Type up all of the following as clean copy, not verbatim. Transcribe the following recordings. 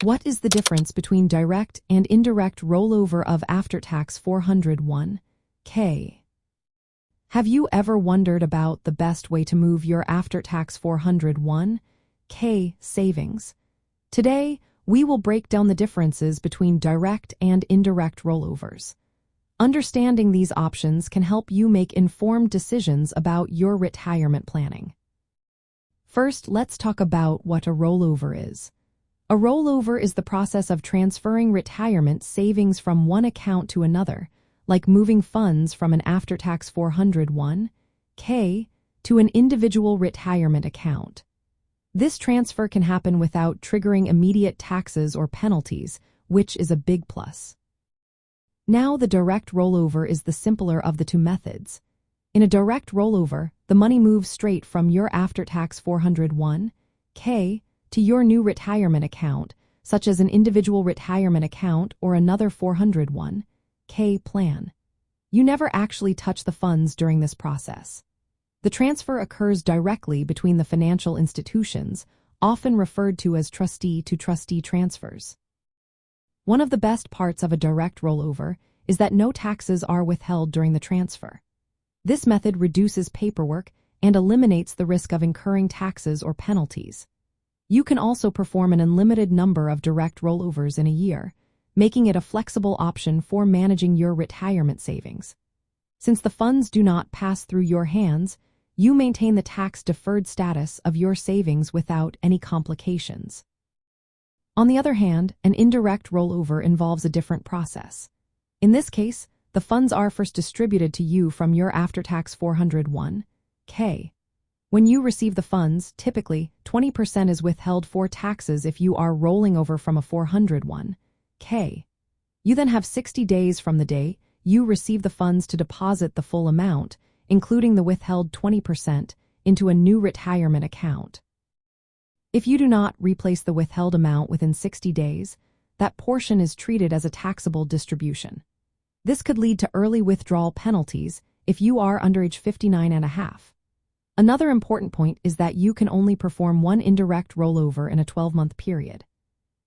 What is the difference between direct and indirect rollover of after-tax 401k? Have you ever wondered about the best way to move your after-tax 401k savings? Today, we will break down the differences between direct and indirect rollovers. Understanding these options can help you make informed decisions about your retirement planning. First, let's talk about what a rollover is. A rollover is the process of transferring retirement savings from one account to another, like moving funds from an after-tax 401k to an individual retirement account. This transfer can happen without triggering immediate taxes or penalties, which is a big plus. Now, the direct rollover is the simpler of the two methods. In a direct rollover, the money moves straight from your after-tax 401k to your new retirement account, such as an individual retirement account or another 401k plan. You never actually touch the funds during this process. The transfer occurs directly between the financial institutions, often referred to as trustee-to-trustee transfers. One of the best parts of a direct rollover is that no taxes are withheld during the transfer. This method reduces paperwork and eliminates the risk of incurring taxes or penalties. You can also perform an unlimited number of direct rollovers in a year, making it a flexible option for managing your retirement savings. Since the funds do not pass through your hands, you maintain the tax-deferred status of your savings without any complications. On the other hand, an indirect rollover involves a different process. In this case, the funds are first distributed to you from your after-tax 401k. When you receive the funds, typically 20% is withheld for taxes if you are rolling over from a 401k. You then have 60 days from the day you receive the funds to deposit the full amount, including the withheld 20%, into a new retirement account. If you do not replace the withheld amount within 60 days, that portion is treated as a taxable distribution. This could lead to early withdrawal penalties if you are under age 59 and a half. Another important point is that you can only perform one indirect rollover in a 12-month period.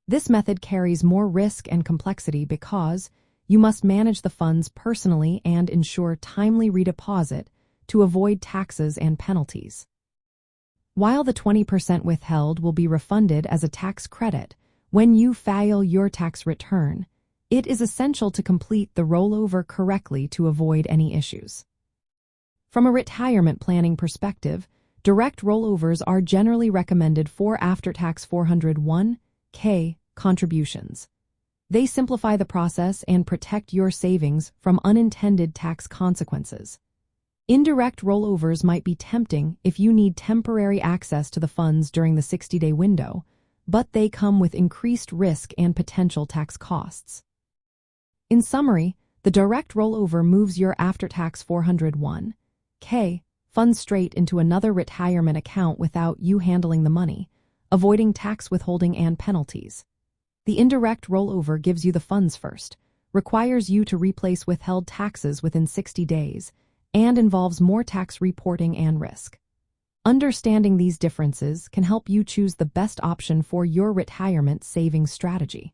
This method carries more risk and complexity because you must manage the funds personally and ensure timely redeposit to avoid taxes and penalties. While the 20% withheld will be refunded as a tax credit when you file your tax return, it is essential to complete the rollover correctly to avoid any issues. From a retirement planning perspective, direct rollovers are generally recommended for after-tax 401k contributions. They simplify the process and protect your savings from unintended tax consequences. Indirect rollovers might be tempting if you need temporary access to the funds during the 60-day window, but they come with increased risk and potential tax costs. In summary, the direct rollover moves your after-tax 401k funds straight into another retirement account without you handling the money, avoiding tax withholding and penalties. The indirect rollover gives you the funds first, requires you to replace withheld taxes within 60 days, and involves more tax reporting and risk. Understanding these differences can help you choose the best option for your retirement savings strategy.